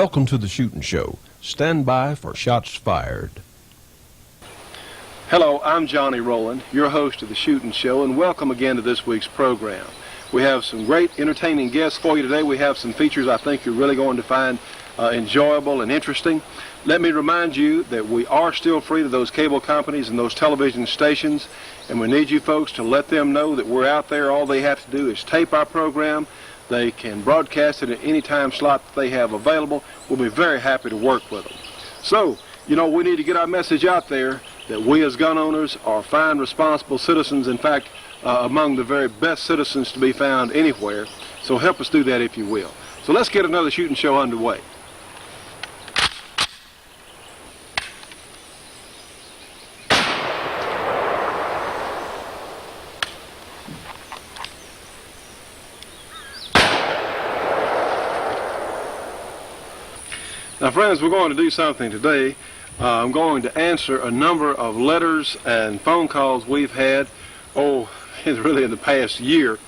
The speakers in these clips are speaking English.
Welcome to the Shootin' Show. Stand by for shots fired. Hello, I'm Johnny Rowland, your host of the Shootin' Show, and welcome again to this week's program. We have some great entertaining guests for you today. We have some features I think you're really going to find enjoyable and interesting. Let me remind you that we are still free to those cable companies and those television stations, and we need you folks to let them know that we're out there. All they have to do is tape our program. They can broadcast it at any time slot that they have available. We'll be very happy to work with them. So, you know, we need to get our message out there that we as gun owners are fine, responsible citizens, in fact, among the very best citizens to be found anywhere. So help us do that if you will. So let's get another Shootin' Show underway. Now, friends, we're going to do something today. I'm going to answer a number of letters and phone calls we've had, really in the past year.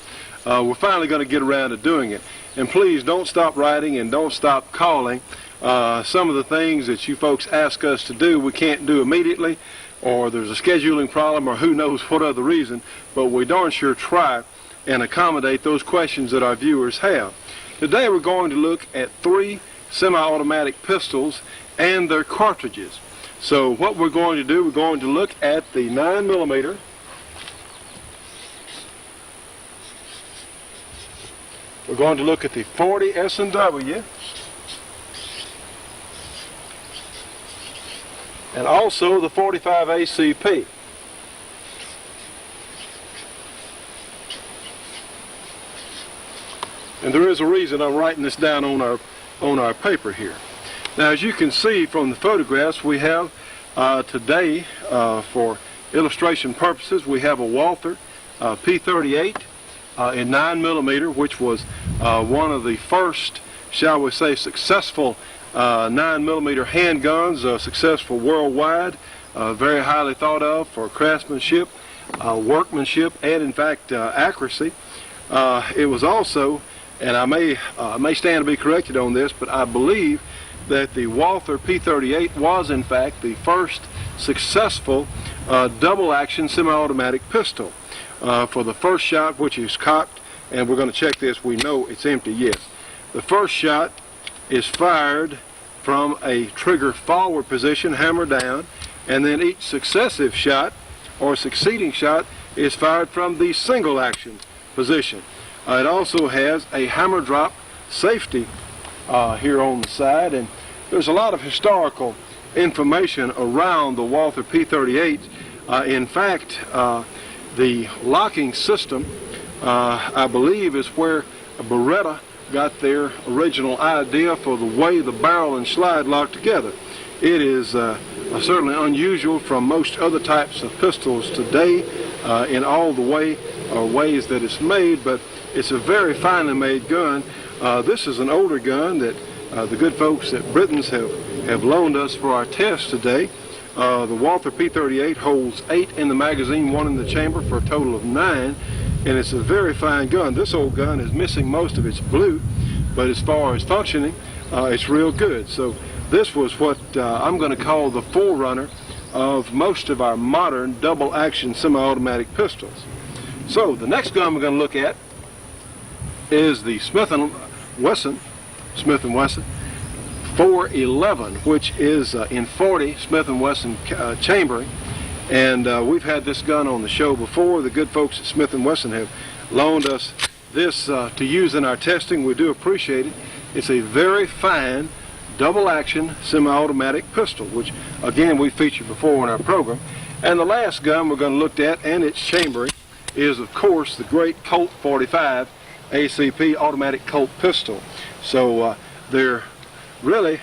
We're finally going to get around to doing it. And please don't stop writing and don't stop calling. Some of the things that you folks ask us to do, we can't do immediately, or there's a scheduling problem, or who knows what other reason, but we darn sure try and accommodate those questions that our viewers have. Today we're going to look at 3 semi-automatic pistols and their cartridges. So what we're going to do, we're going to look at the 9mm. We're going to look at the 40 S&W. And also the 45 ACP. And there is a reason I'm writing this down on our paper here. Now, as you can see from the photographs, we have today, for illustration purposes, we have a Walther P38 in 9mm, which was one of the first, shall we say, successful 9mm handguns, successful worldwide, very highly thought of for craftsmanship, workmanship, and in fact accuracy. It was also, and I may stand to be corrected on this, but I believe that the Walther P38 was in fact the first successful double-action semi-automatic pistol. For the first shot, which is cocked, and we're going to check this, we know it's empty, yes. The first shot is fired from a trigger forward position, hammer down, and then each successive shot or succeeding shot is fired from the single action position. It also has a hammer drop safety here on the side, and there's a lot of historical information around the Walther P38. In fact, the locking system, I believe, is where Beretta got their original idea for the way the barrel and slide lock together. It is certainly unusual from most other types of pistols today in all the ways that it's made, but it's a very finely made gun. This is an older gun that the good folks at Britton's have loaned us for our test today. The Walther P38 holds 8 in the magazine, 1 in the chamber, for a total of 9, and it's a very fine gun. This old gun is missing most of its blue, but as far as functioning, it's real good. So this was what I'm going to call the forerunner of most of our modern double-action semi-automatic pistols. So the next gun we're going to look at is the Smith & Wesson 411, which is in 40 Smith & Wesson chambering. And we've had this gun on the show before. The good folks at Smith & Wesson have loaned us this to use in our testing. We do appreciate it. It's a very fine double-action semi-automatic pistol, which, again, we featured before in our program. And the last gun we're going to look at, and its chambering, is, of course, the great Colt 45 ACP automatic Colt pistol. So they're really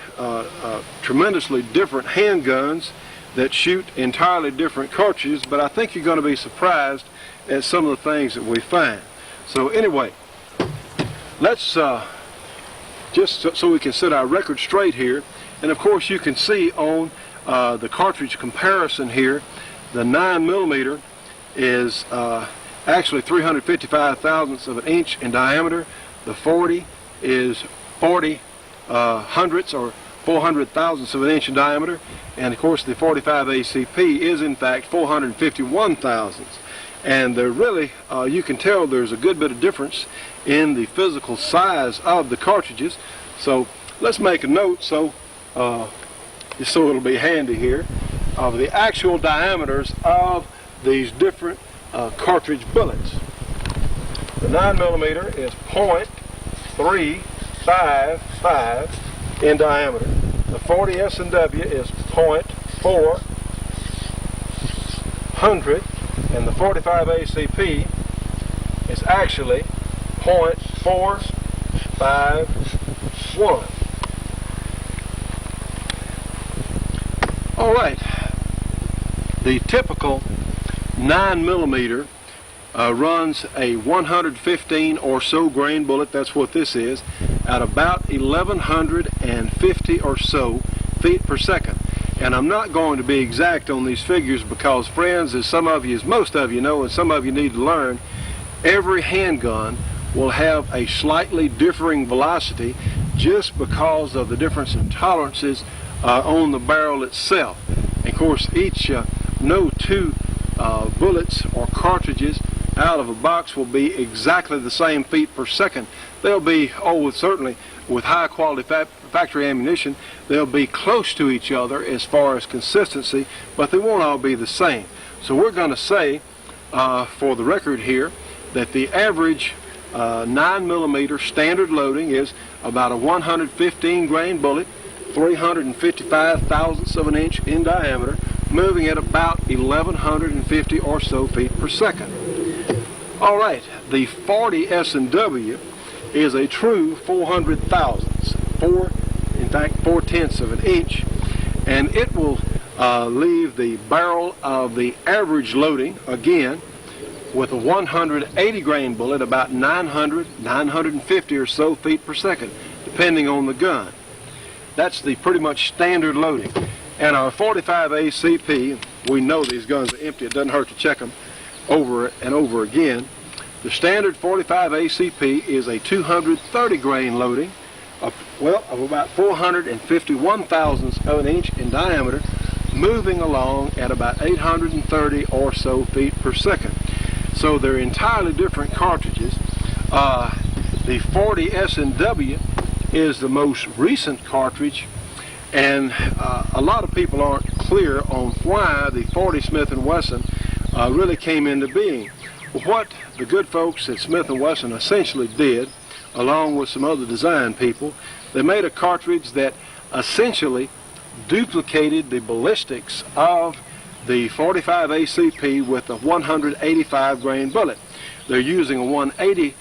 tremendously different handguns that shoot entirely different cartridges, but I think you're going to be surprised at some of the things that we find. So anyway, let's just so we can set our record straight here, and of course you can see on the cartridge comparison here, the 9mm is actually 355 thousandths of an inch in diameter. The 40 is 40 hundredths or 400 thousandths of an inch in diameter, and of course the 45 ACP is in fact 451 thousandths. And they're really, you can tell there's a good bit of difference in the physical size of the cartridges. So let's make a note, so it'll be handy here, of the actual diameters of these different cartridge bullets. The 9mm is 0.355 in diameter. The 40 S&W is 0.400, and the 45 ACP is actually 0.451. All right, the typical 9mm runs a 115 or so grain bullet, that's what this is, at about 1150 or so feet per second. And I'm not going to be exact on these figures because, friends, as most of you know, and some of you need to learn, every handgun will have a slightly differing velocity just because of the difference in tolerances on the barrel itself. And of course, no two bullets or cartridges out of a box will be exactly the same feet per second. They'll be, certainly with high quality factory ammunition, they'll be close to each other as far as consistency, but they won't all be the same. So we're going to say, for the record here, that the average 9mm standard loading is about a 115 grain bullet, 355 thousandths of an inch in diameter, moving at about 1150 or so feet per second. All right, the 40 S&W is a true 400 thousandths, 4/10ths of an inch, and it will leave the barrel of the average loading, again, with a 180 grain bullet about 950 or so feet per second, depending on the gun. That's the pretty much standard loading. And our 45 ACP, we know these guns are empty, it doesn't hurt to check them over and over again. The standard 45 ACP is a 230 grain loading of about 451 thousandths of an inch in diameter, moving along at about 830 or so feet per second. So they're entirely different cartridges. The 40 S&W is the most recent cartridge, and a lot of people aren't clear on why the 40 Smith & Wesson really came into being. What the good folks at Smith & Wesson essentially did, along with some other design people, they made a cartridge that essentially duplicated the ballistics of the 45 ACP with a 185 grain bullet. They're using a 180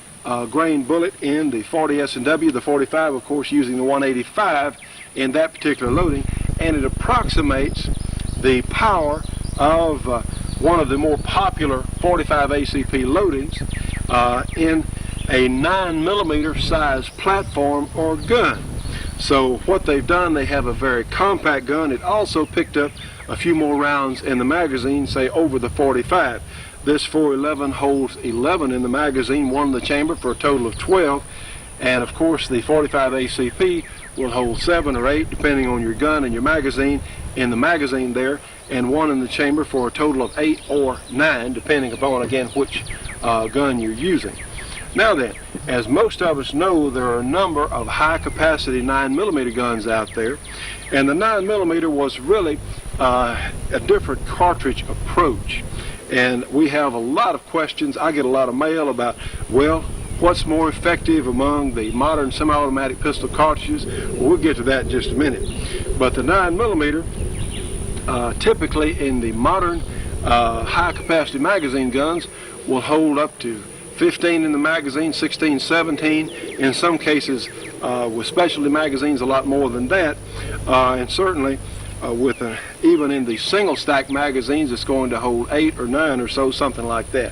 grain bullet in the 40 S&W, the 45 of course using the 185 in that particular loading, and it approximates the power of one of the more popular 45 ACP loadings in a 9mm size platform or gun. So what they've done, they have a very compact gun. It also picked up a few more rounds in the magazine, say over the 45. This 411 holds 11 in the magazine, one in the chamber, for a total of 12. And of course the 45 ACP will hold 7 or 8 depending on your gun and your magazine in the magazine there, and one in the chamber for a total of 8 or 9 depending upon, again, which gun you're using. Now then, as most of us know, there are a number of high capacity 9mm guns out there, and the 9mm was really a different cartridge approach. And we have a lot of questions. I get a lot of mail about, well, what's more effective among the modern semi-automatic pistol cartridges? Well, we'll get to that in just a minute. But the 9mm, typically in the modern high-capacity magazine guns, will hold up to 15 in the magazine, 16, 17. In some cases, with specialty magazines, a lot more than that. And certainly, even in the single-stack magazines, it's going to hold 8 or 9 or so, something like that.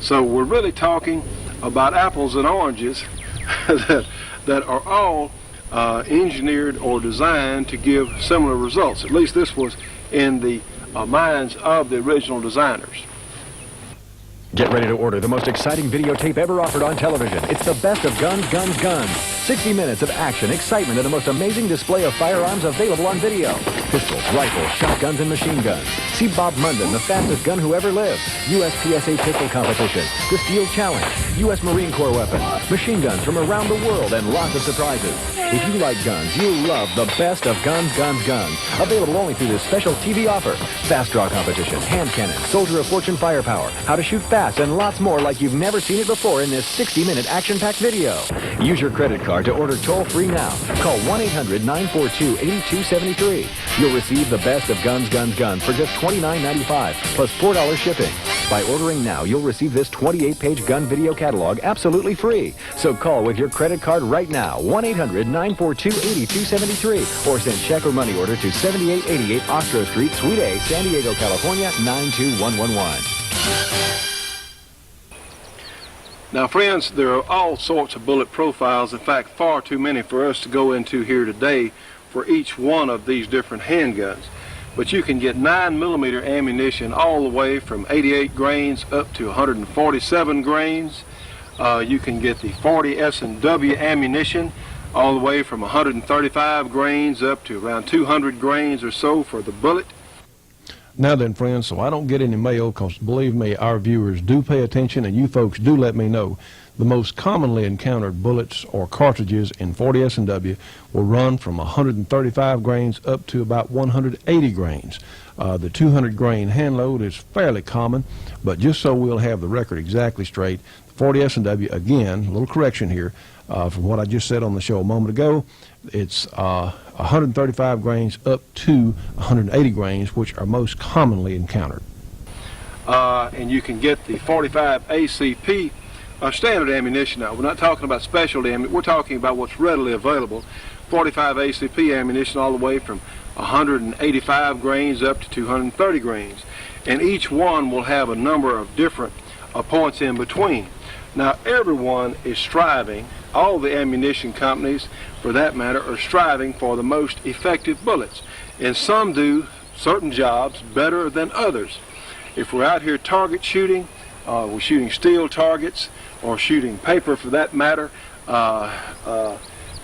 So we're really talking about apples and oranges that are all engineered or designed to give similar results. At least this was in the minds of the original designers. Get ready to order the most exciting videotape ever offered on television. It's the best of guns, guns, guns. 60 minutes of action, excitement, and the most amazing display of firearms available on video. Pistols, rifles, shotguns, and machine guns. See Bob Munden, the fastest gun who ever lived. USPSA pistol competition. The Steel Challenge. U.S. Marine Corps weapons. Machine guns from around the world, and lots of surprises. If you like guns, you'll love the best of guns, guns, guns. Available only through this special TV offer. Fast draw competition, hand cannon, Soldier of Fortune firepower, how to shoot fast, and lots more like you've never seen it before in this 60-minute action-packed video. Use your credit card to order toll-free now. Call 1-800-942-8273. You'll receive the best of guns, guns, guns for just $29.95 plus $4 shipping. By ordering now, you'll receive this 28-page gun video catalog absolutely free. So call with your credit card right now, 1-800-942-8273, or send check or money order to 7888 Ostro Street, Suite A, San Diego, California, 92111. Now, friends, there are all sorts of bullet profiles. In fact, far too many for us to go into here today for each one of these different handguns. But you can get 9mm ammunition all the way from 88 grains up to 147 grains. You can get the 40 S&W ammunition all the way from 135 grains up to around 200 grains or so for the bullet. Now then, friends, so I don't get any mail, because believe me, our viewers do pay attention, and you folks do let me know. The most commonly encountered bullets or cartridges in 40 S&W will run from 135 grains up to about 180 grains. The 200 grain hand load is fairly common, but just so we'll have the record exactly straight, 40 S&W, again, a little correction here, from what I just said on the show a moment ago, it's 135 grains up to 180 grains, which are most commonly encountered. And you can get the 45 ACP standard ammunition. Now, we're not talking about specialty ammunition, we're talking about what's readily available. 45 ACP ammunition all the way from 185 grains up to 230 grains. And each one will have a number of different points in between. Now, everyone is striving, all the ammunition companies for that matter, are striving for the most effective bullets. And some do certain jobs better than others. If we're out here target shooting, we're shooting steel targets, or shooting paper for that matter,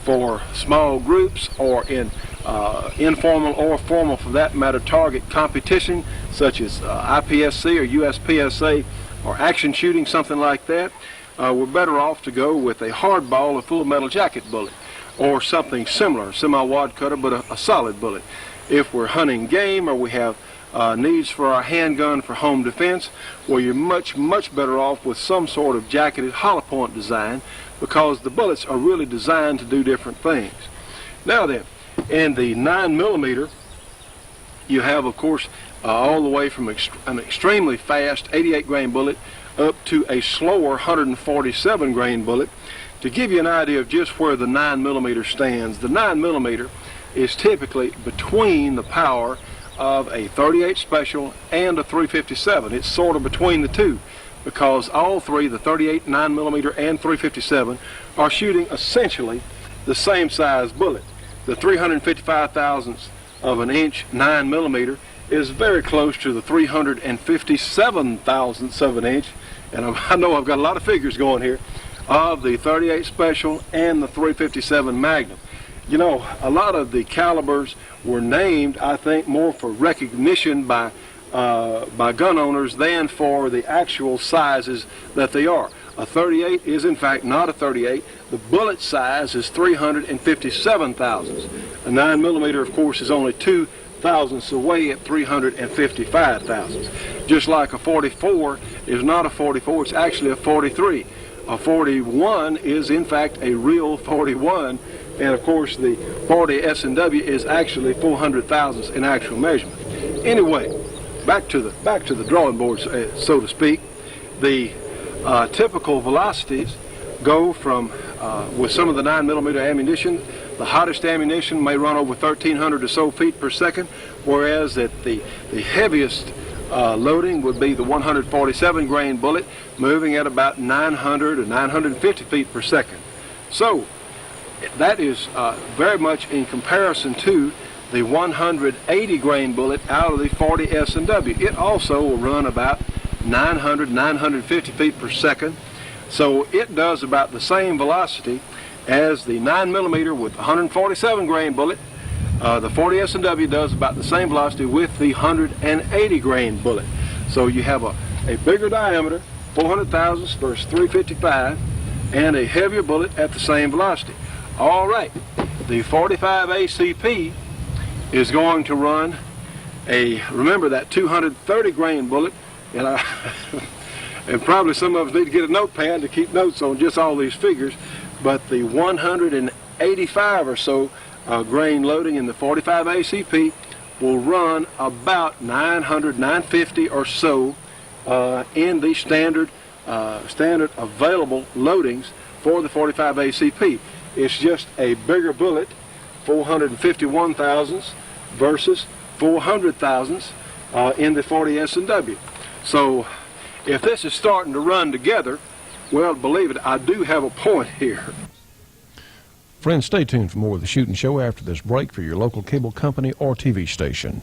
for small groups, or in informal or formal for that matter target competition, such as IPSC or USPSA or action shooting, something like that, we're better off to go with a hardball or full metal jacket bullet, or something similar, semi-wad cutter, but a solid bullet. If we're hunting game, or we have needs for our handgun for home defense, well, you're much better off with some sort of jacketed hollow point design, because the bullets are really designed to do different things. Now then, in the 9mm, you have, of course, all the way from an extremely fast 88 grain bullet up to a slower 147 grain bullet. To give you an idea of just where the 9mm stands, the 9mm is typically between the power of a 38 Special and a 357. It's sort of between the two, because all three, the 38, 9mm, and 357, are shooting essentially the same size bullet. The 355 thousandths of an inch 9mm is very close to the 357 thousandths of an inch, and I know I've got a lot of figures going here, of the 38 Special and the 357 Magnum. You know, a lot of the calibers were named, I think, more for recognition by gun owners than for the actual sizes that they are. A 38 is in fact not a 38. The bullet size is 357 thousandths. A 9mm, of course, is only 2 thousandths away at 355 thousandths. Just like a 44 is not a 44, it's actually a 43. A 41 is in fact a real 41, and of course the 40 S&W is actually 400 thousandths in actual measurement. Anyway, back to the drawing board, so to speak. The typical velocities go from, with some of the 9mm ammunition, the hottest ammunition may run over 1,300 or so feet per second, whereas at the heaviest loading would be the 147 grain bullet, moving at about 900 or 950 feet per second. So that is very much in comparison to the 180 grain bullet out of the 40 S&W. It also will run about 900, 950 feet per second. So it does about the same velocity as the 9mm with 147 grain bullet. The 40 S&W does about the same velocity with the 180 grain bullet. So you have a bigger diameter, 400 thousandths versus 355, and a heavier bullet at the same velocity. All right, the 45 ACP is going to run remember that 230 grain bullet, and and probably some of us need to get a notepad to keep notes on just all these figures, but the 185 or so grain loading in the 45 ACP will run about 900, 950 or so in the standard available loadings for the 45 ACP. It's just a bigger bullet, 451 thousandths versus 400 thousandths in the 40 S&W. So if this is starting to run together, well, believe it, I do have a point here. Friends, stay tuned for more of the Shootin' Show after this break for your local cable company or TV station.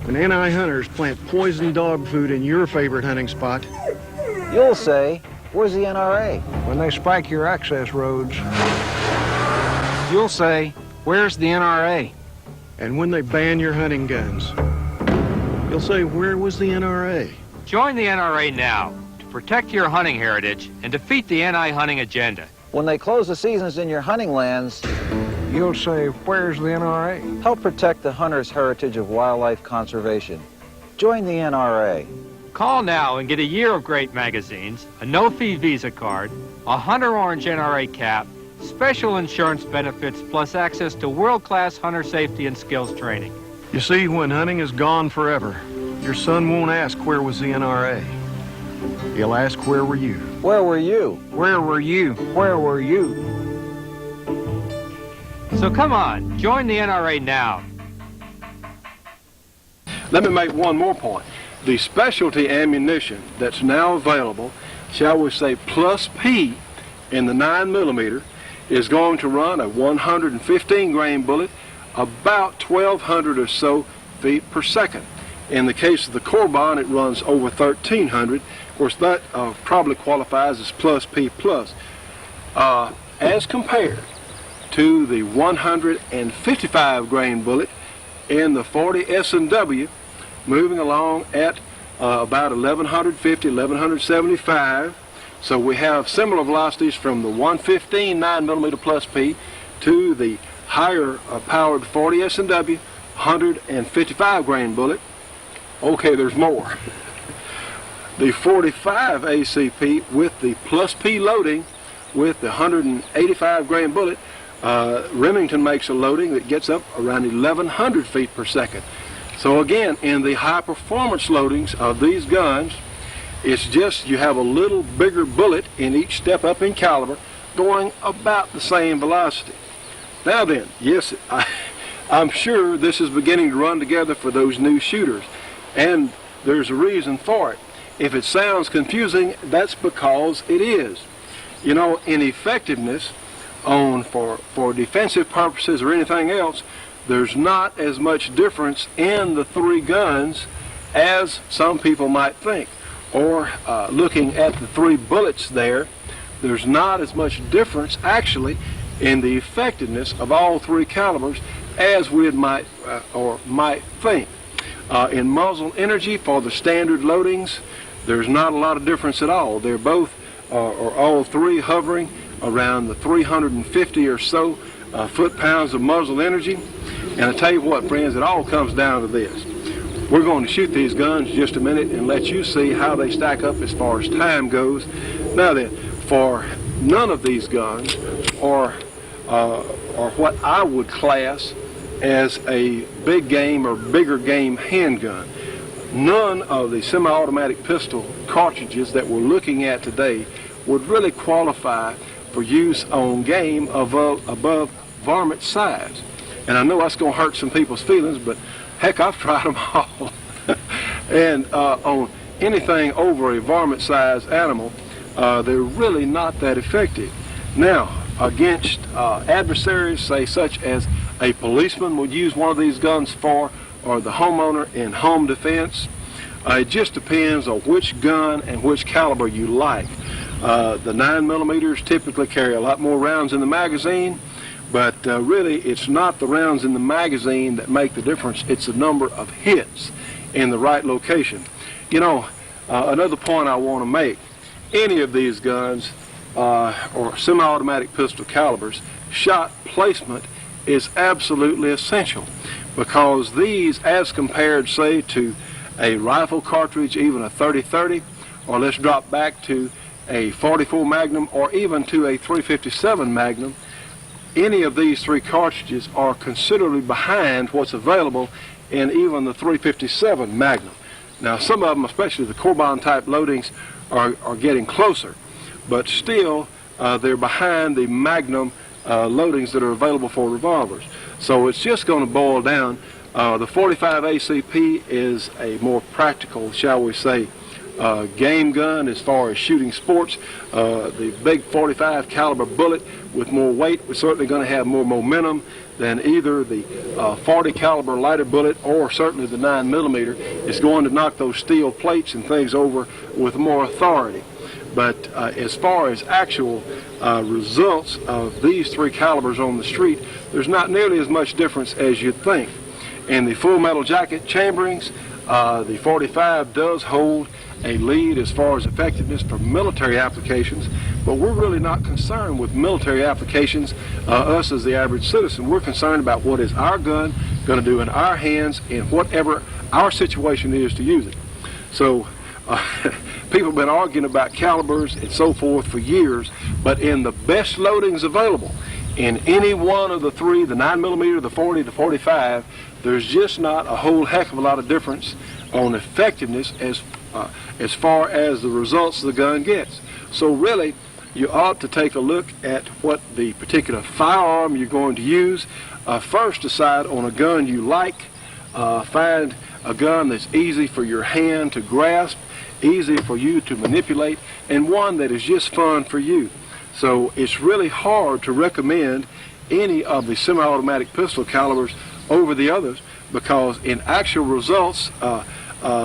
When anti-hunters plant poison dog food in your favorite hunting spot, You'll say, where's the NRA? when they spike your access roads, You'll say, where's the NRA? and when they ban your hunting guns, you'll say, where was the NRA? Join the NRA now to protect your hunting heritage and defeat the anti-hunting agenda. When they close the seasons in your hunting lands, You'll say, where's the NRA? help protect the hunter's heritage of wildlife conservation. Join the NRA. Call now and get a year of great magazines, a no-fee Visa card, a Hunter Orange NRA cap, special insurance benefits, plus access to world-class hunter safety and skills training. You see, when hunting is gone forever, your son won't ask, where was the NRA? He'll ask, where were you? Where were you? Where were you? Where were you? So come on, join the NRA now. Let me make one more point. The specialty ammunition that's now available, shall we say plus P in the 9mm, is going to run a 115 grain bullet about 1,200 or so feet per second. In the case of the Corbon, it runs over 1,300. Of course, that probably qualifies as plus P plus. As compared to the 155 grain bullet in the 40 S&W, moving along at about 1,150, 1,175. So we have similar velocities from the 115 9mm plus P to the higher powered 40 S&W 155 grain bullet. Okay, there's more. The 45 ACP with the plus P loading with the 185 grain bullet, Remington makes a loading that gets up around 1,100 feet per second. So again, in the high performance loadings of these guns, it's just you have a little bigger bullet in each step up in caliber going about the same velocity. Now then, yes, I'm sure this is beginning to run together for those new shooters, and there's a reason for it. If it sounds confusing, that's because it is. You know, in effectiveness, for defensive purposes or anything else, there's not as much difference in the three guns as some people might think. Or looking at the three bullets there, there's not as much difference actually in the effectiveness of all three calibers as we might think. In muzzle energy for the standard loadings, there's not a lot of difference at all. They're both, or all three, hovering around the 350 or so foot-pounds of muzzle energy. And I tell you what, friends, it all comes down to this. We're going to shoot these guns in just a minute and let you see how they stack up as far as time goes. Now then, for none of these guns are what I would class as a big game or bigger game handgun. None of the semi-automatic pistol cartridges that we're looking at today would really qualify for use on game above varmint size. And I know that's going to hurt some people's feelings, but heck, I've tried them all. And on anything over a varmint size animal, they're really not that effective. Now, against adversaries, say such as a policeman would use one of these guns for, or the homeowner in home defense, it just depends on which gun and which caliber you like. The 9mm typically carry a lot more rounds in the magazine, but really it's not the rounds in the magazine that make the difference, it's the number of hits in the right location. You know, another point I want to make, any of these guns or semi-automatic pistol calibers, shot placement is absolutely essential, because these, as compared, say, to a rifle cartridge, even a 30-30, or let's drop back to a 44 Magnum, or even to a 357 Magnum, any of these three cartridges are considerably behind what's available in even the 357 Magnum. Now, some of them, especially the Corbin type loadings, are getting closer, but still they're behind the Magnum loadings that are available for revolvers. So it's just going to boil down. The 45 ACP is a more practical, shall we say, game gun as far as shooting sports. The big 45 caliber bullet with more weight is certainly going to have more momentum than either the 40 caliber lighter bullet or certainly the 9mm. It's going to knock those steel plates and things over with more authority. But as far as actual results of these three calibers on the street, there's not nearly as much difference as you'd think. In the full metal jacket chamberings, the 45 does hold a lead as far as effectiveness for military applications, but we're really not concerned with military applications, us as the average citizen. We're concerned about what is our gun going to do in our hands in whatever our situation is to use it. So people have been arguing about calibers and so forth for years, but in the best loadings available, in any one of the three, the 9mm, the 40, the 45, there's just not a whole heck of a lot of difference on effectiveness as far as the results the gun gets. So really, you ought to take a look at what the particular firearm you're going to use. First, decide on a gun you like. Find a gun that's easy for your hand to grasp, easy for you to manipulate, and one that is just fun for you. So it's really hard to recommend any of the semi-automatic pistol calibers over the others, because in actual results,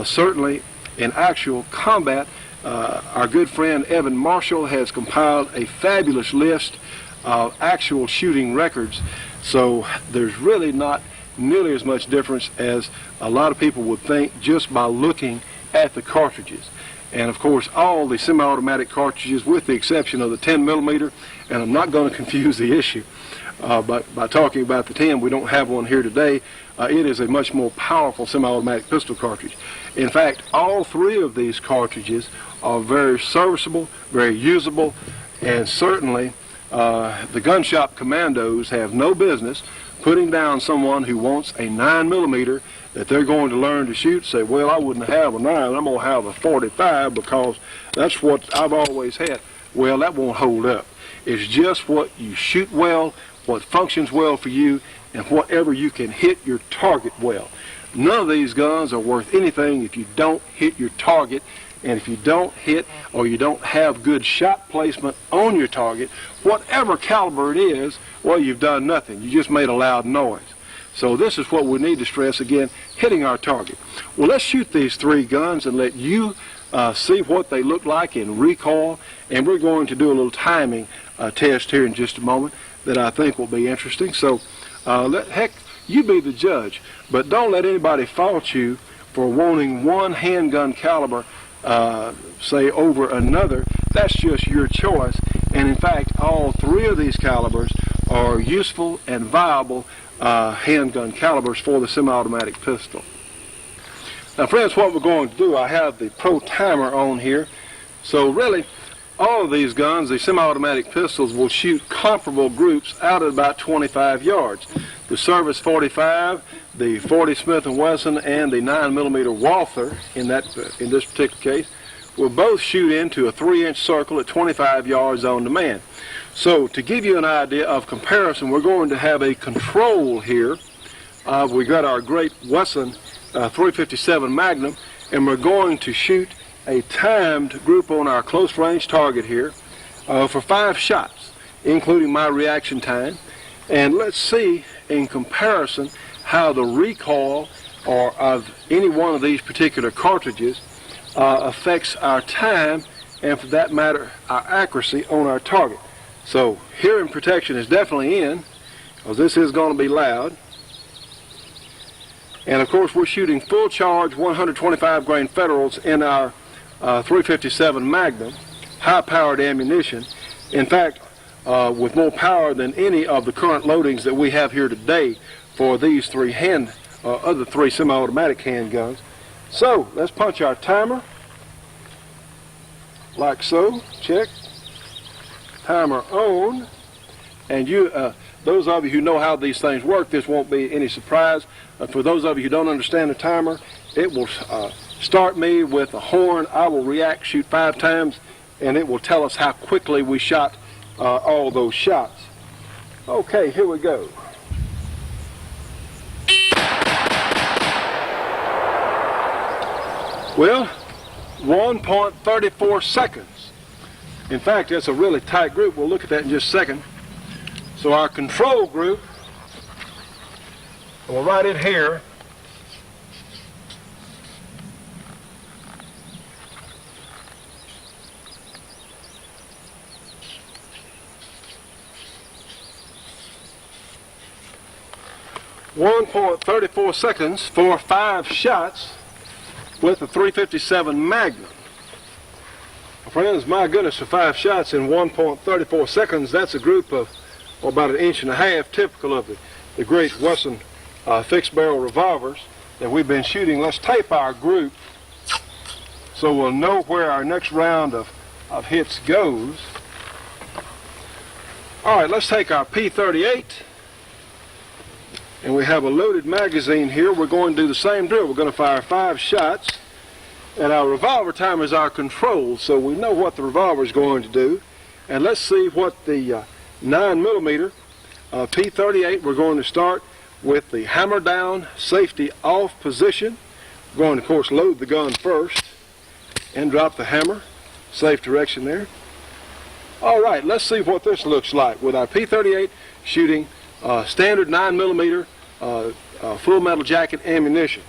certainly in actual combat, our good friend Evan Marshall has compiled a fabulous list of actual shooting records. So there's really not nearly as much difference as a lot of people would think just by looking at the cartridges. And of course, all the semi-automatic cartridges, with the exception of the 10mm, and I'm not going to confuse the issue, but by talking about the 10, we don't have one here today. It is a much more powerful semi-automatic pistol cartridge. In fact, all three of these cartridges are very serviceable, very usable, and certainly the gun shop commandos have no business putting down someone who wants a 9mm that they're going to learn to shoot, say, well, I wouldn't have a 9, I'm going to have a 45 because that's what I've always had. Well, that won't hold up. It's just what you shoot well, what functions well for you, and whatever you can hit your target well. None of these guns are worth anything if you don't hit your target, and if you don't hit or you don't have good shot placement on your target, whatever caliber it is, well, you've done nothing. You just made a loud noise. So this is what we need to stress again, hitting our target. Well, let's shoot these three guns and let you see what they look like in recoil, and we're going to do a little timing test here in just a moment that I think will be interesting. So heck, you be the judge, but don't let anybody fault you for wanting one handgun caliber, say, over another. That's just your choice, and in fact, all three of these calibers are useful and viable handgun calibers for the semi-automatic pistol. Now friends, what we're going to do, I have the Pro Timer on here. So really, all of these guns, the semi-automatic pistols, will shoot comparable groups out at about 25 yards. The Service 45, the 40 Smith & Wesson, and the 9mm Walther, in this particular case, will both shoot into a 3-inch circle at 25 yards on demand. So to give you an idea of comparison, we're going to have a control here. We got our great Wesson 357 Magnum, and we're going to shoot a timed group on our close range target here for 5 shots, including my reaction time. And let's see in comparison how the recoil or of any one of these particular cartridges affects our time, and for that matter our accuracy on our target. So hearing protection is definitely in, because this is going to be loud. And of course we're shooting full charge 125 grain Federals in our 357 Magnum, high-powered ammunition. In fact, with more power than any of the current loadings that we have here today for these other three semi-automatic handguns. So let's punch our timer, like so. Check. Timer on. And those of you who know how these things work, this won't be any surprise. For those of you who don't understand the timer, it will start me with a horn. I will react, shoot 5 times, and it will tell us how quickly we shot all those shots. Okay, here we go. Well, 1.34 seconds. In fact, that's a really tight group. We'll look at that in just a second. So our control group, we'll write it here. .34 seconds for 5 shots with the 357 Magnum. Friends, my goodness, for 5 shots in 1.34 seconds, that's a group of about 1.5 inches, typical of the great Wesson fixed barrel revolvers that we've been shooting. Let's tape our group so we'll know where our next round of hits goes. All right, let's take our P38. And we have a loaded magazine here. We're going to do the same drill. We're going to fire 5 shots. And our revolver timer is our control, so we know what the revolver is going to do. And let's see what the 9mm P38, we're going to start with the hammer down, safety off position. We're going to, of course, load the gun first and drop the hammer. Safe direction there. All right, let's see what this looks like with our P38 shooting standard 9mm full metal jacket ammunition.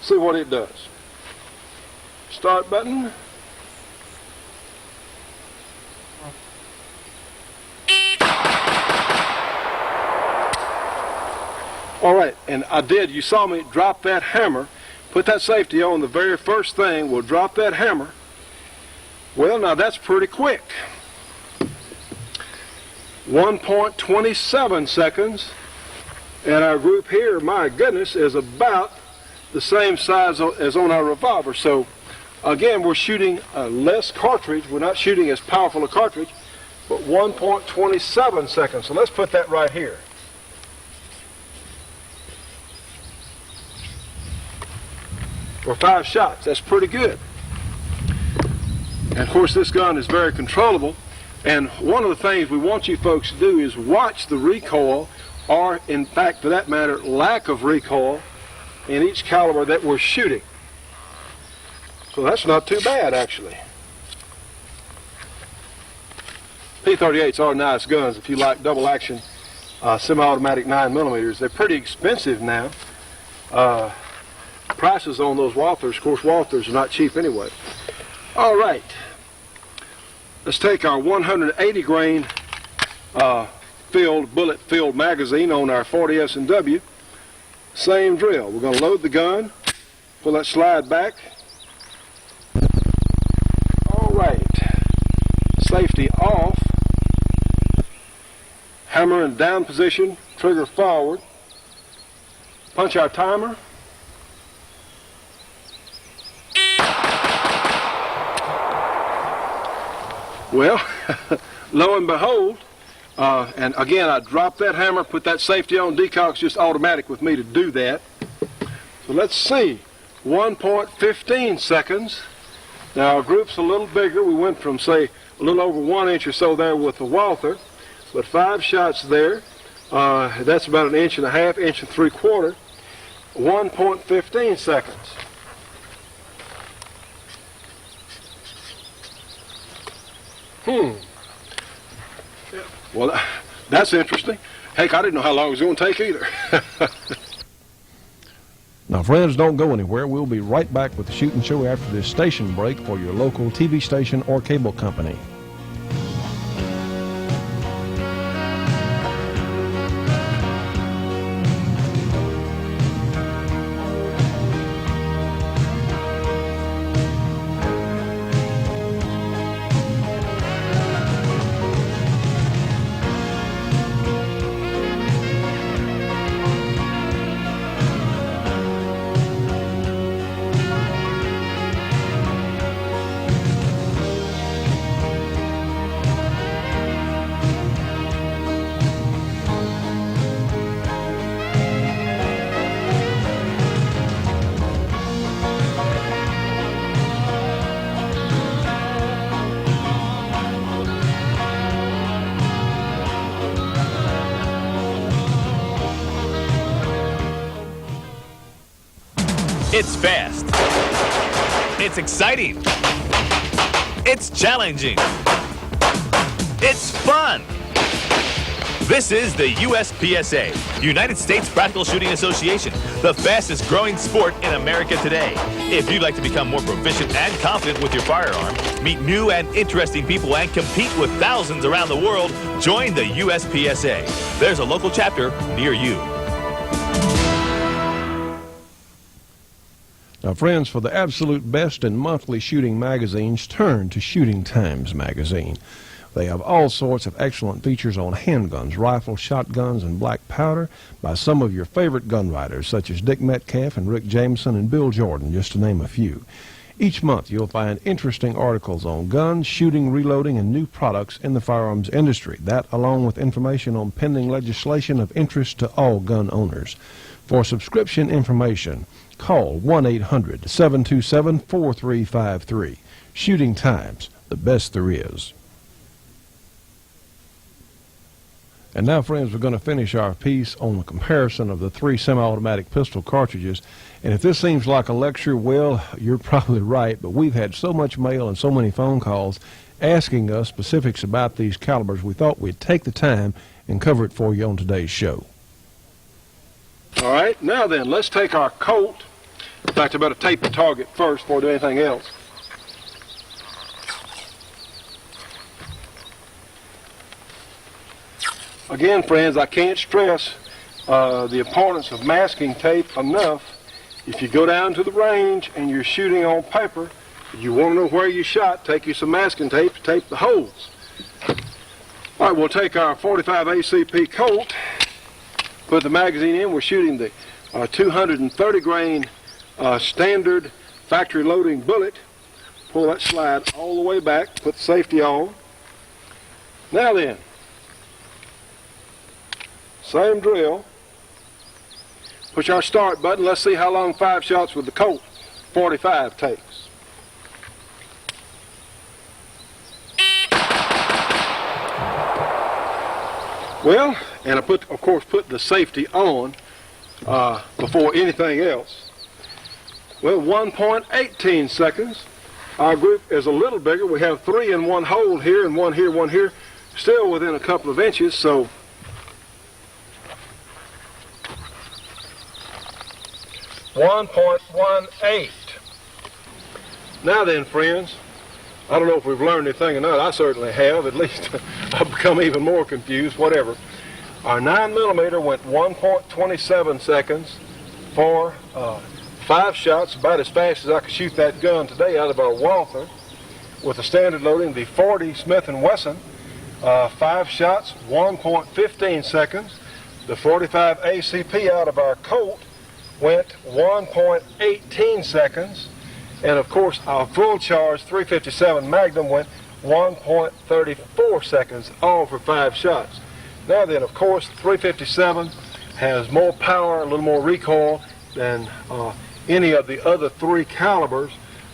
See what it does. Start button. All right, and you saw me drop that hammer, put that safety on the very first thing. We'll drop that hammer. Well, now that's pretty quick. 1.27 seconds, and our group here, my goodness, is about the same size as on our revolver. So again, we're shooting less cartridge. We're not shooting as powerful a cartridge, but 1.27 seconds. So let's put that right here. For 5 shots, that's pretty good. And of course, this gun is very controllable. And one of the things we want you folks to do is watch the recoil, or in fact, for that matter, lack of recoil in each caliber that we're shooting. So that's not too bad, actually. P38s are nice guns if you like double action semi-automatic 9mm. They're pretty expensive now. Prices on those Walthers, of course, Walthers are not cheap anyway. All right. Let's take our 180 grain bullet-filled magazine on our 40 S&W. Same drill. We're going to load the gun, pull that slide back. All right. Safety off. Hammer in down position, trigger forward. punch our timer. Well, lo and behold, and again, I dropped that hammer, put that safety on. Decoc's just automatic with me to do that. So let's see, 1.15 seconds. Now our group's a little bigger. We went from, say, a little over 1 inch or so there with the Walther, but 5 shots there. That's about 1.5 inches, 1 3/4. 1.15 seconds. Well, that's interesting. Heck, I didn't know how long it was going to take either. Now, friends, don't go anywhere. We'll be right back with the Shootin' Show after this station break for your local TV station or cable company. It's fast. It's exciting. It's challenging. It's fun. This is the USPSA, United States Practical Shooting Association, the fastest growing sport in America today. If you'd like to become more proficient and confident with your firearm, meet new and interesting people, and compete with thousands around the world, join the USPSA. There's a local chapter near you. Now, friends, for the absolute best in monthly shooting magazines, turn to Shooting Times magazine. They have all sorts of excellent features on handguns, rifles, shotguns, and black powder by some of your favorite gun writers, such as Dick Metcalf and Rick Jameson and Bill Jordan, just to name a few. Each month, you'll find interesting articles on guns, shooting, reloading, and new products in the firearms industry. That, along with information on pending legislation of interest to all gun owners. For subscription information, call 1-800-727-4353. Shooting Times, the best there is. And now, friends, we're going to finish our piece on the comparison of the 3 semi-automatic pistol cartridges. And if this seems like a lecture, well, you're probably right, but we've had so much mail and so many phone calls asking us specifics about these calibers, we thought we'd take the time and cover it for you on today's show. All right, now then, let's take our Colt. In fact, I better tape the target first before I do anything else. Again, friends, I can't stress the importance of masking tape enough. If you go down to the range and you're shooting on paper, you want to know where you shot, take you some masking tape to tape the holes. All right, we'll take our 45 ACP Colt, put the magazine in. We're shooting the 230 grain standard factory loading bullet. Pull that slide all the way back, put the safety on. Now then, same drill. Push our start button. Let's see how long 5 shots with the Colt 45 takes. Well, and I of course put the safety on before anything else. Well, 1.18 seconds. Our group is a little bigger. We have 3 in one hole here and 1 here, 1 here. Still within a couple of inches, so 1.18. Now then, friends, I don't know if we've learned anything or not. I certainly have. At least I've become even more confused, whatever. Our 9mm went 1.27 seconds for 5 shots, about as fast as I could shoot that gun today out of our Walther. With the standard loading, the 40 Smith & Wesson, 5 shots, 1.15 seconds. The 45 ACP out of our Colt, went 1.18 seconds. And of course, our full charge 357 Magnum went 1.34 seconds, all for 5 shots. Now then, of course, 357 has more power, a little more recoil than any of the other 3 calibers.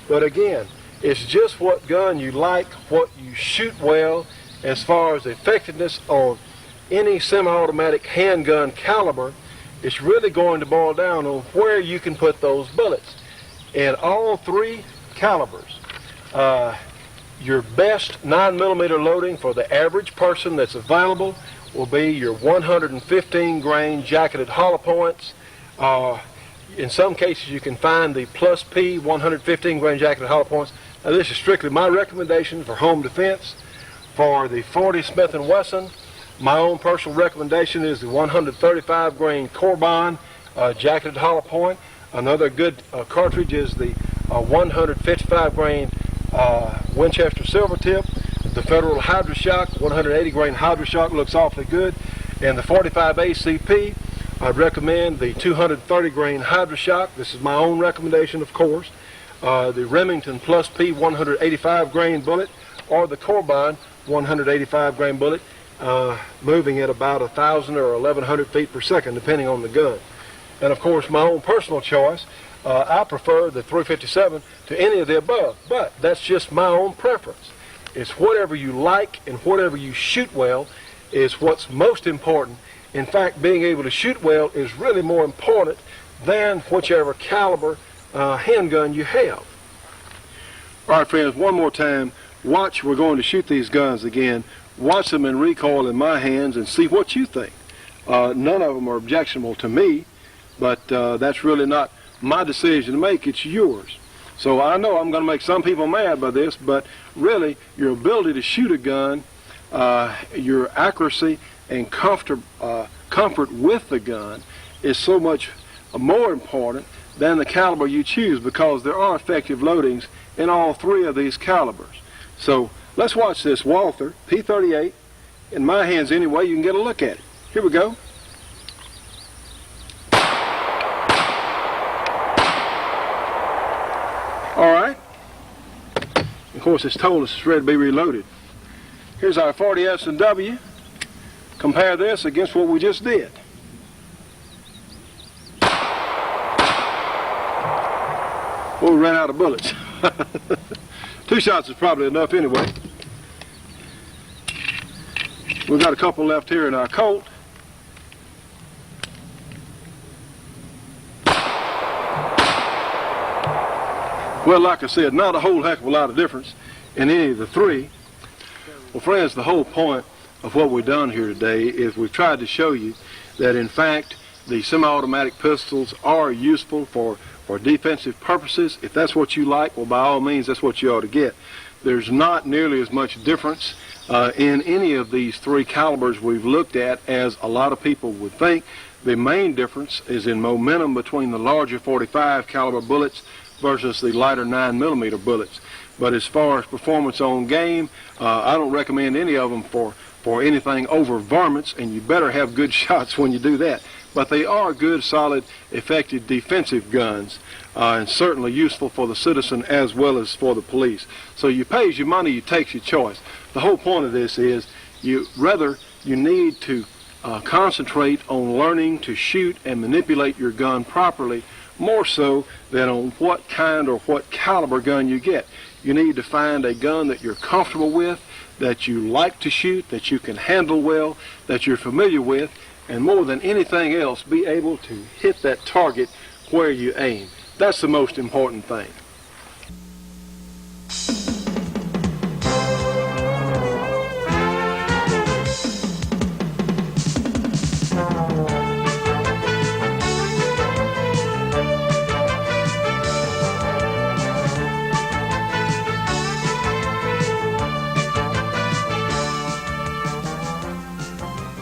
But again, it's just what gun you like, what you shoot well. As far as effectiveness on any semi-automatic handgun caliber, it's really going to boil down on where you can put those bullets. In all 3 calibers, your best 9mm loading for the average person that's available will be your 115 grain jacketed hollow points. In some cases you can find the Plus P 115 grain jacketed hollow points. Now this is strictly my recommendation for home defense. For the 40 Smith & Wesson, my own personal recommendation is the 135 grain Corbin jacketed hollow point. Another good cartridge is the 155 grain Winchester Silver Tip. The Federal Hydra-Shock 180 grain Hydra-Shock looks awfully good. And the 45 ACP, I'd recommend the 230 grain Hydra-Shock. This is my own recommendation, of course. The Remington Plus P 185 grain bullet, or the Corbin 185 grain bullet, moving at about 1,000 or 1,100 feet per second, depending on the gun. And of course, my own personal choice, I prefer the 357 to any of the above, but that's just my own preference. It's whatever you like and whatever you shoot well is what's most important. In fact, being able to shoot well is really more important than whichever caliber handgun you have. All right, friends, one more time. Watch, we're going to shoot these guns again. Watch them in recoil in my hands and see what you think. None of them are objectionable to me, but that's really not my decision to make. It's yours. So I know I'm going to make some people mad by this, but really your ability to shoot a gun, your accuracy and comfort with the gun is so much more important than the caliber you choose, because there are effective loadings in all 3 of these calibers. So let's watch this Walther P38 in my hands anyway. You can get a look at it. Here we go. All right. Of course, it's told us it's ready to be reloaded. Here's our 40 S&W. Compare this against what we just did. Well, we ran out of bullets. 2 shots is probably enough anyway. We've got a couple left here in our Colt. Well, like I said, not a whole heck of a lot of difference in any of the 3. Well, friends, the whole point of what we've done here today is we've tried to show you that, in fact, the semi-automatic pistols are useful for defensive purposes. If that's what you like, well, by all means, that's what you ought to get. There's not nearly as much difference in any of these 3 calibers we've looked at as a lot of people would think. The main difference is in momentum between the larger 45 caliber bullets versus the lighter 9mm bullets. But as far as performance on game, I don't recommend any of them for anything over varmints, and you better have good shots when you do that. But they are good, solid, effective defensive guns, and certainly useful for the citizen as well as for the police. So you pay as your money, you take your choice. The whole point of this is you need to concentrate on learning to shoot and manipulate your gun properly, more so than on what kind or what caliber gun you get. You need to find a gun that you're comfortable with, that you like to shoot, that you can handle well, that you're familiar with, and more than anything else, be able to hit that target where you aim. That's the most important thing.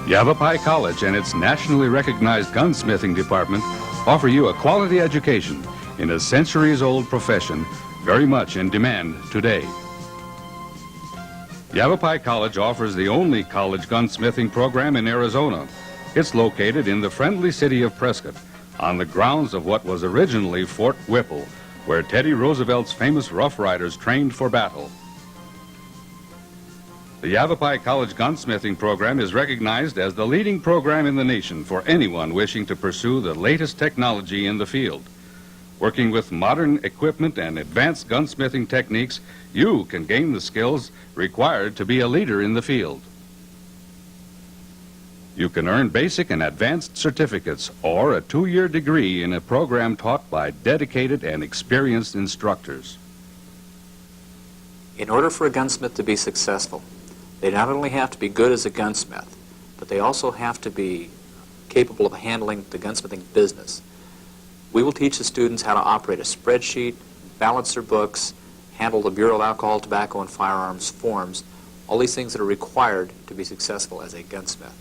Yavapai College and its nationally recognized gunsmithing department offer you a quality education in a centuries-old profession very much in demand today. Yavapai College offers the only college gunsmithing program in Arizona. It's located in the friendly city of Prescott, on the grounds of what was originally Fort Whipple, where Teddy Roosevelt's famous Rough Riders trained for battle. The Yavapai College gunsmithing program is recognized as the leading program in the nation for anyone wishing to pursue the latest technology in the field. Working with modern equipment and advanced gunsmithing techniques, you can gain the skills required to be a leader in the field. You can earn basic and advanced certificates or a 2-year degree in a program taught by dedicated and experienced instructors. In order for a gunsmith to be successful, they not only have to be good as a gunsmith, but they also have to be capable of handling the gunsmithing business. We will teach the students how to operate a spreadsheet, balance their books, handle the Bureau of Alcohol, Tobacco, and Firearms forms, all these things that are required to be successful as a gunsmith.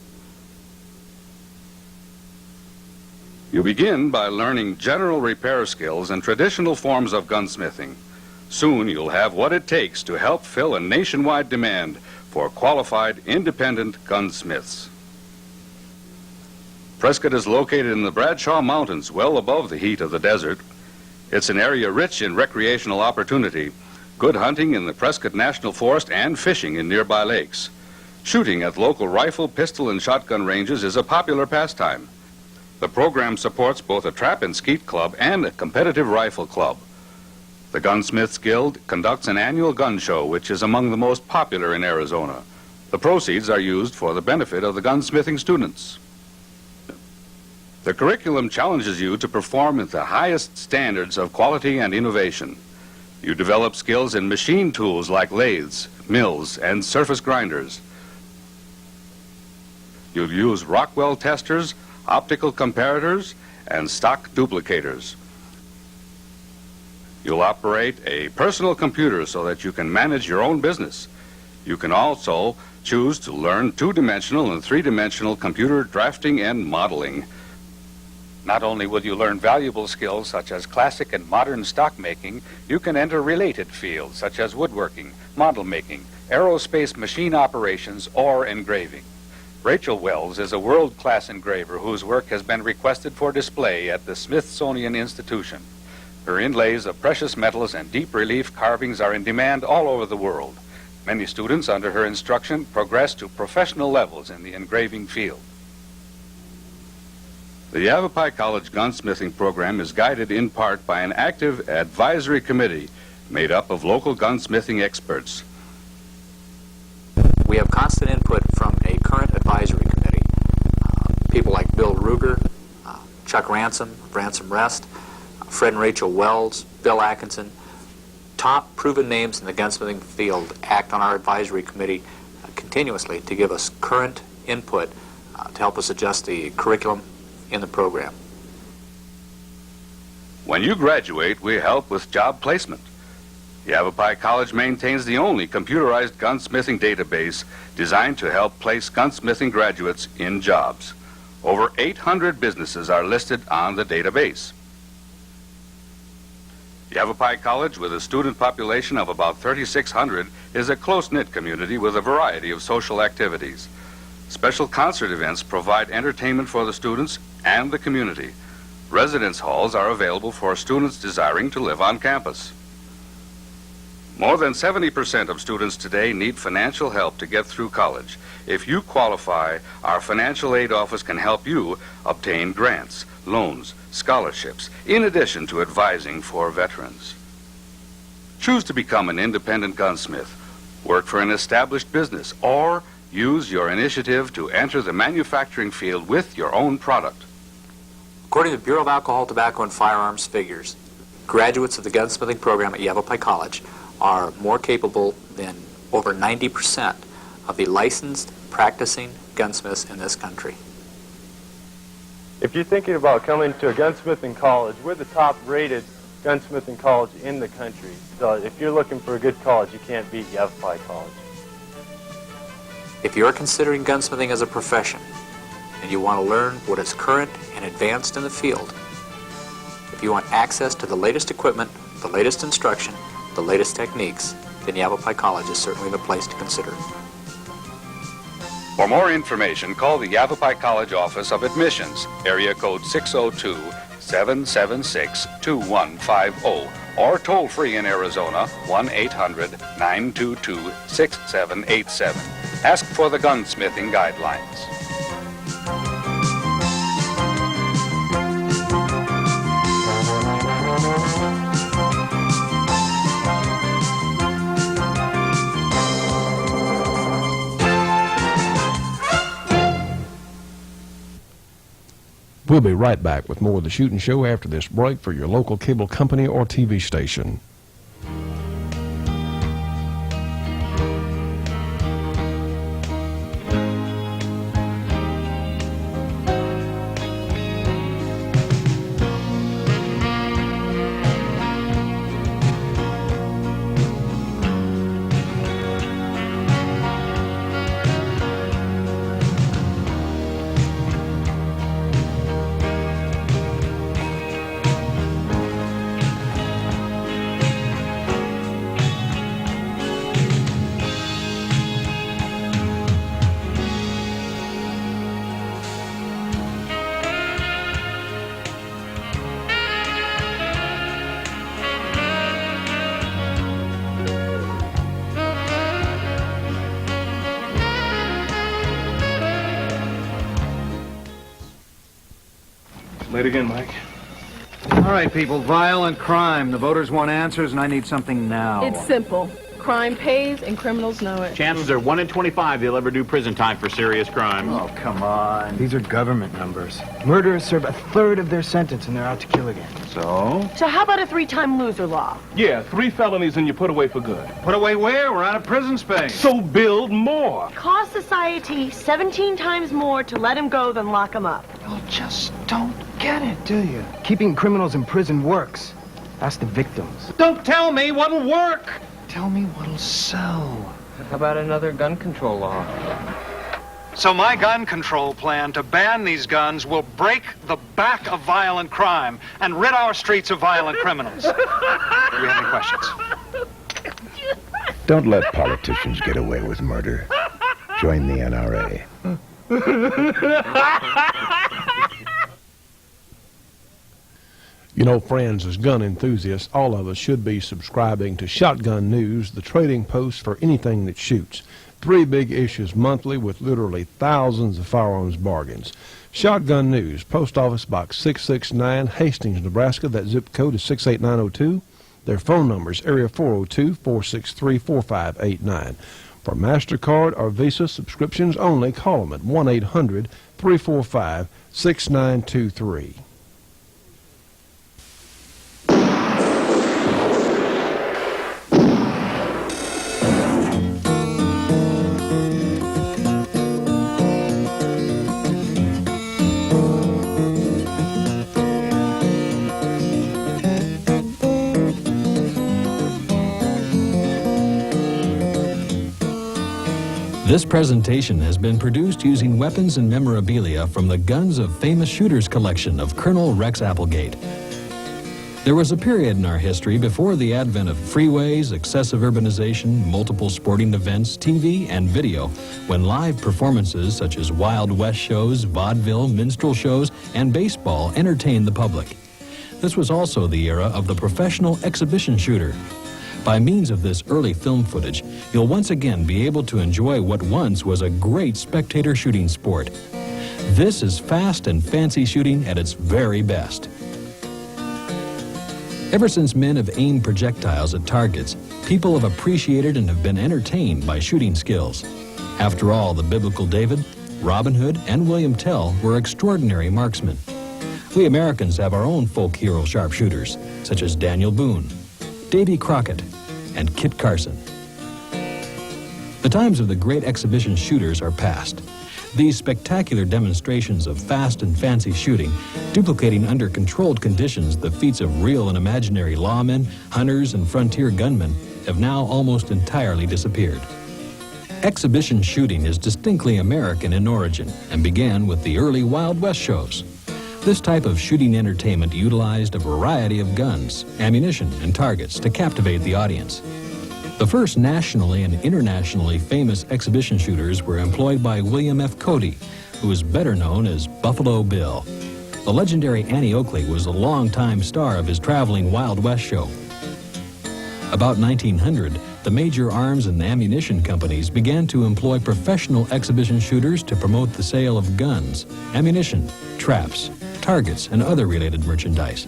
You begin by learning general repair skills and traditional forms of gunsmithing. Soon you'll have what it takes to help fill a nationwide demand for qualified independent gunsmiths. Prescott is located in the Bradshaw Mountains, well above the heat of the desert. It's an area rich in recreational opportunity, good hunting in the Prescott National Forest and fishing in nearby lakes. Shooting at local rifle, pistol, and shotgun ranges is a popular pastime. The program supports both a trap and skeet club and a competitive rifle club. The Gunsmiths Guild conducts an annual gun show, which is among the most popular in Arizona. The proceeds are used for the benefit of the gunsmithing students. The curriculum challenges you to perform at the highest standards of quality and innovation. You develop skills in machine tools like lathes, mills, and surface grinders. You'll use Rockwell testers, optical comparators, and stock duplicators. You'll operate a personal computer so that you can manage your own business. You can also choose to learn 2-dimensional and 3-dimensional computer drafting and modeling. Not only will you learn valuable skills such as classic and modern stock making, you can enter related fields such as woodworking, model making, aerospace machine operations, or engraving. Rachel Wells is a world-class engraver whose work has been requested for display at the Smithsonian Institution. Her inlays of precious metals and deep relief carvings are in demand all over the world. Many students under her instruction progress to professional levels in the engraving field. The Yavapai College gunsmithing program is guided in part by an active advisory committee made up of local gunsmithing experts. We have constant input from a current advisory committee. People like Bill Ruger, Chuck Ransom, Ransom Rest, Fred and Rachel Wells, Bill Atkinson. Top proven names in the gunsmithing field act on our advisory committee continuously to give us current input to help us adjust the curriculum in the program. When you graduate, we help with job placement. Yavapai College maintains the only computerized gunsmithing database designed to help place gunsmithing graduates in jobs. Over 800 businesses are listed on the database. Yavapai College, with a student population of about 3,600, is a close-knit community with a variety of social activities. Special concert events provide entertainment for the students and the community. Residence halls are available for students desiring to live on campus. More than 70% of students today need financial help to get through college. If you qualify, our financial aid office can help you obtain grants, loans, scholarships, in addition to advising for veterans. Choose to become an independent gunsmith, work for an established business, or use your initiative to enter the manufacturing field with your own product. According to the Bureau of Alcohol, Tobacco, and Firearms figures, graduates of the gunsmithing program at Yavapai College are more capable than over 90% of the licensed practicing gunsmiths in this country. If you're thinking about coming to a gunsmithing college, we're the top-rated gunsmithing college in the country. So if you're looking for a good college, you can't beat Yavapai College. If you're considering gunsmithing as a profession and you want to learn what is current and advanced in the field, if you want access to the latest equipment, the latest instruction, the latest techniques, then Yavapai College is certainly the place to consider. For more information, call the Yavapai College Office of Admissions, area code 602-776-2150, or toll free in Arizona, 1-800-922-6787. Ask for the gunsmithing guidelines. We'll be right back with more of the Shootin' Show after this break for your local cable company or TV station. Late again, Mike. All right, people, violent crime. The voters want answers, and I need something now. It's simple. Crime pays, and criminals know it. Chances are 1 in 25 they'll ever do prison time for serious crimes. Oh, come on. These are government numbers. Murderers serve a third of their sentence, and they're out to kill again. So? So how about a 3-time loser law? Yeah, 3 felonies and you put away for good. Put away where? We're out of prison space. So build more. Cost society 17 times more to let him go than lock him up. You just don't get it, do you? Keeping criminals in prison works. Ask the victims. Don't tell me what'll work. Tell me what'll sell. How about another gun control law? So my gun control plan to ban these guns will break the back of violent crime and rid our streets of violent criminals. Do you have any questions? Don't let politicians get away with murder. Join the NRA. You know, friends, as gun enthusiasts, all of us should be subscribing to Shotgun News, the trading post for anything that shoots. 3 big issues monthly with literally thousands of firearms bargains. Shotgun News, Post Office Box 669, Hastings, Nebraska. That zip code is 68902. Their phone number is area 402-463-4589. For MasterCard or Visa subscriptions only, call them at 1-800-345-6923. This presentation has been produced using weapons and memorabilia from the Guns of Famous Shooters collection of Colonel Rex Applegate. There was a period in our history before the advent of freeways, excessive urbanization, multiple sporting events, TV, and video, when live performances such as Wild West shows, vaudeville, minstrel shows, and baseball entertained the public. This was also the era of the professional exhibition shooter. By means of this early film footage, you'll once again be able to enjoy what once was a great spectator shooting sport. This is fast and fancy shooting at its very best. Ever since men have aimed projectiles at targets, people have appreciated and have been entertained by shooting skills. After all, the biblical David, Robin Hood, and William Tell were extraordinary marksmen. We Americans have our own folk hero sharpshooters, such as Daniel Boone, Davy Crockett, and Kit Carson. The times of the great exhibition shooters are past. These spectacular demonstrations of fast and fancy shooting, duplicating under controlled conditions the feats of real and imaginary lawmen, hunters, and frontier gunmen, have now almost entirely disappeared. Exhibition shooting is distinctly American in origin and began with the early Wild West shows. This type of shooting entertainment utilized a variety of guns, ammunition, and targets to captivate the audience. The first nationally and internationally famous exhibition shooters were employed by William F. Cody, who is better known as Buffalo Bill. The legendary Annie Oakley was a longtime star of his traveling Wild West show. About 1900, the major arms and ammunition companies began to employ professional exhibition shooters to promote the sale of guns, ammunition, traps, targets, and other related merchandise.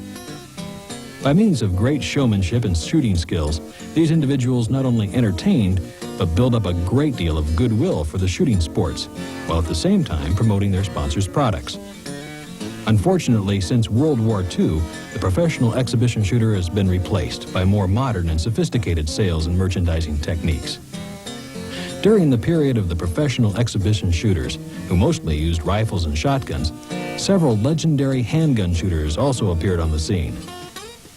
By means of great showmanship and shooting skills, these individuals not only entertained, but built up a great deal of goodwill for the shooting sports, while at the same time promoting their sponsors' products. Unfortunately, since World War II, the professional exhibition shooter has been replaced by more modern and sophisticated sales and merchandising techniques. During the period of the professional exhibition shooters, who mostly used rifles and shotguns, several legendary handgun shooters also appeared on the scene.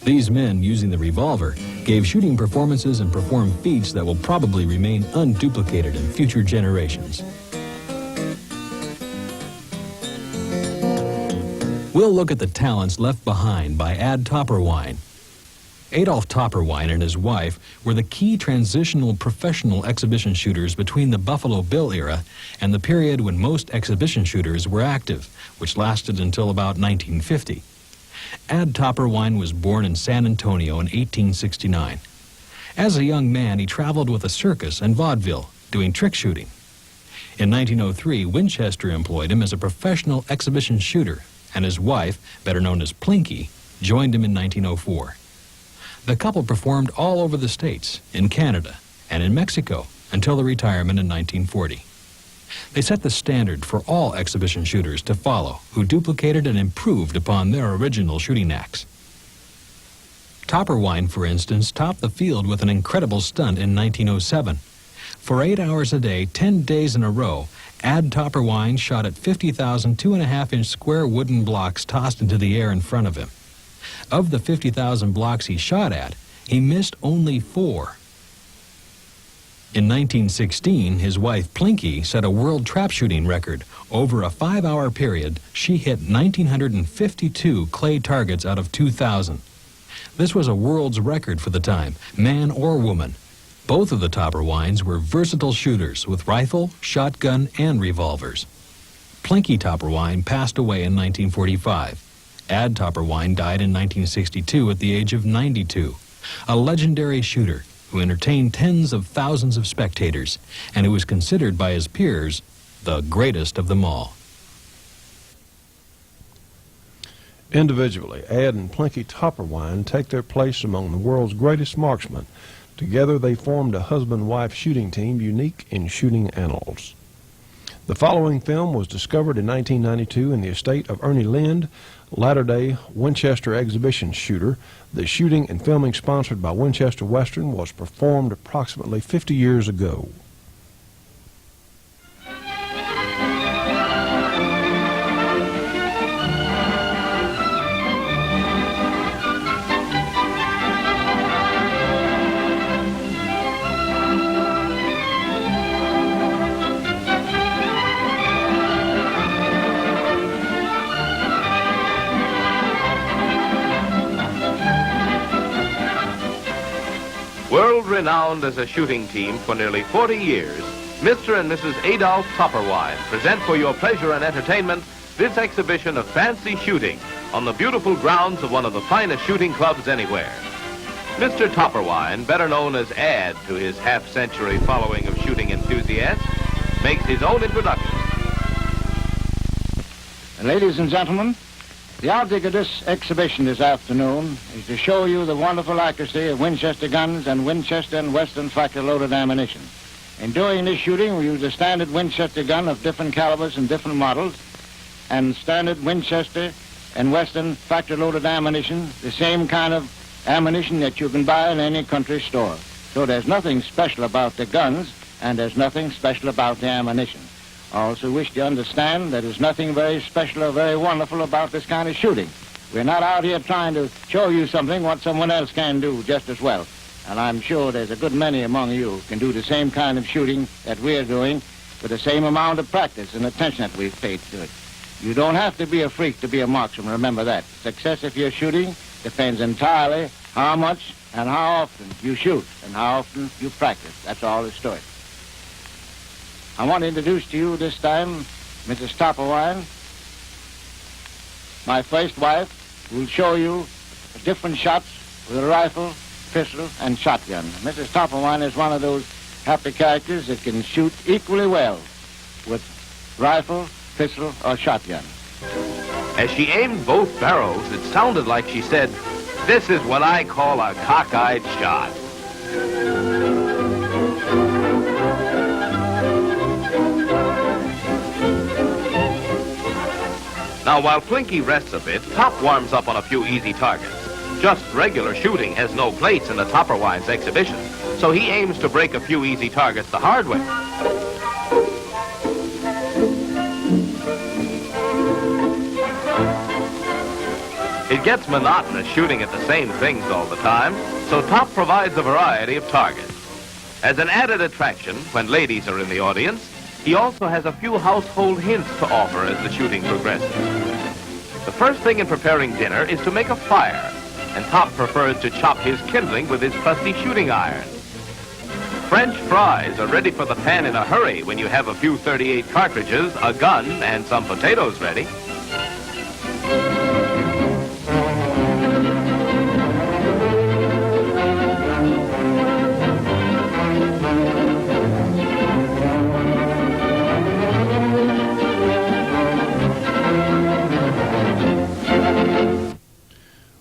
These men, using the revolver, gave shooting performances and performed feats that will probably remain unduplicated in future generations. We'll look at the talents left behind by Ad Topperwein. Adolf Topperwein and his wife were the key transitional professional exhibition shooters between the Buffalo Bill era and the period when most exhibition shooters were active, which lasted until about 1950. Ad Topperwein was born in San Antonio in 1869. As a young man, he traveled with a circus and vaudeville, doing trick shooting. In 1903, Winchester employed him as a professional exhibition shooter, and his wife, better known as Plinky, joined him in 1904. The couple performed all over the States, in Canada, and in Mexico, until their retirement in 1940. They set the standard for all exhibition shooters to follow, who duplicated and improved upon their original shooting acts. Topperwein, for instance, topped the field with an incredible stunt in 1907. For 8 hours a day, 10 days in a row, Ad Topperwein shot at 50,000 2.5-inch square wooden blocks tossed into the air in front of him. Of the 50,000 blocks he shot at, he missed only 4. In 1916, his wife Plinky set a world trap shooting record. Over a 5-hour period, she hit 1,952 clay targets out of 2,000. This was a world's record for the time, man or woman. Both of the Topperweins were versatile shooters with rifle, shotgun, and revolvers. Plinky Topperwein passed away in 1945. Ad Topperwein died in 1962 at the age of 92. A legendary shooter who entertained tens of thousands of spectators, and who was considered by his peers the greatest of them all. Individually, Ad and Plinky Topperwein take their place among the world's greatest marksmen. Together they formed a husband-wife shooting team unique in shooting annals. The following film was discovered in 1992 in the estate of Ernie Lind, latter-day Winchester exhibition shooter. The shooting and filming sponsored by Winchester Western was performed approximately 50 years ago. World-renowned as a shooting team for nearly 40 years, Mr. and Mrs. Adolf Topperwein present for your pleasure and entertainment this exhibition of fancy shooting on the beautiful grounds of one of the finest shooting clubs anywhere. Mr. Topperwein, better known as Ad to his half-century following of shooting enthusiasts, makes his own introduction. Ladies and gentlemen, the object of this exhibition this afternoon is to show you the wonderful accuracy of Winchester guns and Winchester and Western factor-loaded ammunition. In doing this shooting, we use a standard Winchester gun of different calibers and different models, and standard Winchester and Western factor-loaded ammunition, the same kind of ammunition that you can buy in any country store. So there's nothing special about the guns, and there's nothing special about the ammunition. I also wish to understand that there's nothing very special or very wonderful about this kind of shooting. We're not out here trying to show you something what someone else can do just as well. And I'm sure there's a good many among you who can do the same kind of shooting that we're doing with the same amount of practice and attention that we've paid to it. You don't have to be a freak to be a marksman, remember that. Success of your shooting depends entirely how much and how often you shoot and how often you practice. That's all there is to it. I want to introduce to you this time Mrs. Topperwine, my first wife, who will show you different shots with a rifle, pistol, and shotgun. Mrs. Topperwine is one of those happy characters that can shoot equally well with rifle, pistol, or shotgun. As she aimed both barrels, it sounded like she said, "This is what I call a cockeyed shot." Now, while Plinky rests a bit, Top warms up on a few easy targets. Just regular shooting has no place in the Topperwine's exhibition, so he aims to break a few easy targets the hard way. It gets monotonous shooting at the same things all the time, so Top provides a variety of targets. As an added attraction, when ladies are in the audience, he also has a few household hints to offer as the shooting progresses. The first thing in preparing dinner is to make a fire, and Top prefers to chop his kindling with his trusty shooting iron. French fries are ready for the pan in a hurry when you have a few .38 cartridges, a gun, and some potatoes ready.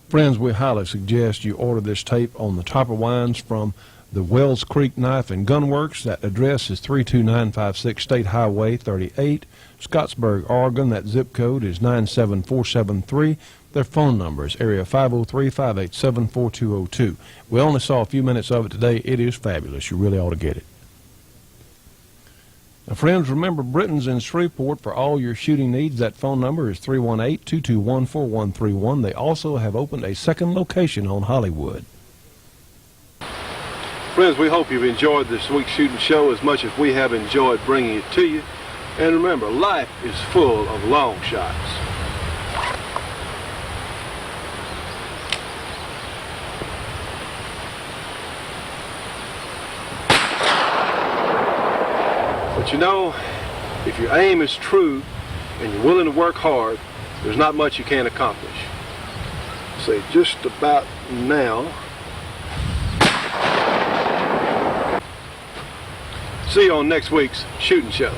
Friends, we highly suggest you order this tape on the Topperwines from the Wells Creek Knife and Gun Works. That address is 32956 State Highway 38, Scottsburg, Oregon. That zip code is 97473. Their phone number is area 503-587-4202. We only saw a few minutes of it today. It is fabulous. You really ought to get it. Now, friends, remember Britton's in Shreveport for all your shooting needs. That phone number is 318-221-4131. They also have opened a second location on Hollywood. Friends, we hope you've enjoyed this week's shooting show as much as we have enjoyed bringing it to you. And remember, life is full of long shots. But you know, if your aim is true and you're willing to work hard, there's not much you can't accomplish. Say just about now. See you on next week's shooting show.